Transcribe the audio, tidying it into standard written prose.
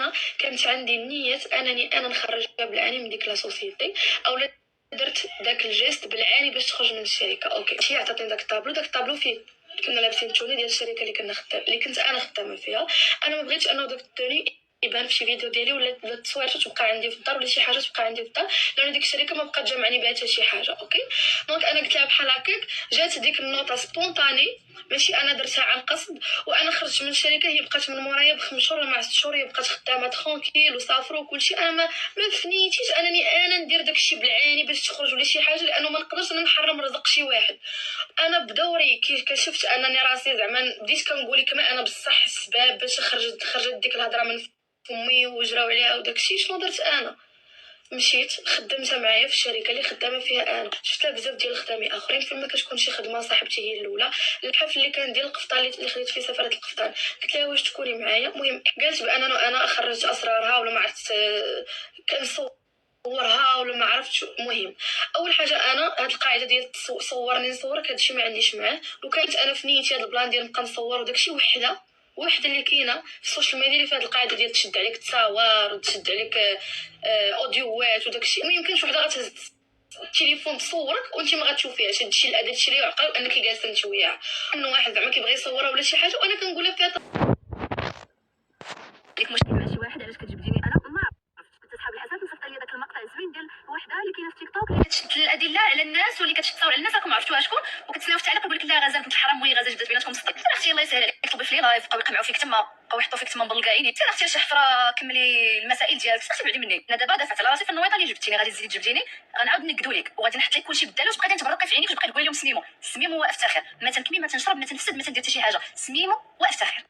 انا كانت عندي نيه انني انا نخرجها بالعاني من ديك لا سوسيتي، او درت داك الجيست بالعاني باش تخرج من الشركه. اوكي شي عطاتني داك الطابلو فيه كنا لابسين التوني ديال الشركه اللي كنت انا خدامه فيها. انا ما بغيتش انه داك التوني يبان في شي فيديو ديالي ولا التصوير تبقى عندي في الدار ولا شي حاجه تبقى عندي في الدار، لان ديك الشركه ما بقات جامعني بها حتى شي حاجه. اوكي دونك انا قلت لها بحال هكاك، جات ديك النوطه سبونطاني ماشي انا درتها عن قصد، وانا خرجت من الشركه هي بقات من مورايا ب5 شهور ولا مع 6 شهور، هي بقات خدامه ترونكيل وسافروا وكلشي. انا ما فنيتيش انني انا ندير داكشي بالعاني باش تخرج ولا شي حاجه، لانه ما نقدرش انا نحرم رزق شي واحد. انا بدوري كي كشفت انني راسي زعما بديت كنقول لك ما انا بصح السباب باش خرجت ديك الهضره من فمي وجراو عليها وداكشي. شنو درت انا؟ مشيت خدمتها معايا في الشركه اللي خدامه فيها انا. شفت لها بزاف ديال الخدامي اخرين فين ما كتكون شي خدمه. صاحبتي هي الاولى، الحفل اللي كان ديال القفطان اللي خديت فيه سفاره القفطان، قلت لها واش تكوني معايا. المهم قالت بانه انا خرجت اسرارها ولا ما عرفت كنصورها ولا ما عرفتش. المهم اول حاجه انا هاد القاعده ديال صورني نصورك هادشي ما عنديش معاه. لو كانت انا في نيتي هاد البلان ديال نبقى نصور وداكشي وحده اللي كاينه في السوشيال ميديا اللي في هاد القاعده ديال تشد عليك تصاور وتشد عليك اوديوات وداكشي. ما يمكنش وحده غتهز التليفون تصورك وانت ما غتشوفيهاش. هادشي هادشي اللي يعقل انك جالسه نشويها انه واحد زعما كيبغي يصورها ولا شي حاجه وانا كنقولها فيها عندك مشكل مع شي واحد علاش كتجبديني انا ما عرفتش. كنت صحاب الاساس نصيفط لي داك المقطع الزوين ديال وحده اللي كاينه في تيك توك اللي كتشد الادله على الناس واللي كتصور على الناس راكم عرفتوها شكون، وكتسناو في التعليق يقول لك لا غزال بنت الحرام وهي غزال جبدت بيناتكم الصدق. اختي الله يسهل عليك طلبي في لي لايف بقاو يقمعوا فيك تما بقاو يحطوا فيك تما مبلقايني. اختي شي حفره كملي المسائل ديالك اختي بعدي مني. انا دابا دافعت على راسي في النويطه اللي جبتيني غادي تزيدي تجبديني غنعاود نكدو لك وغادي نحط لك كلشي بالداله وتبقى تبرقي في عينيك وتبقى تقول لهم سميمو هو افتخر ما تنكمي ما تنشرب ما تنفسد ما تندير حتى شي حاجه. سميمو وافتخر.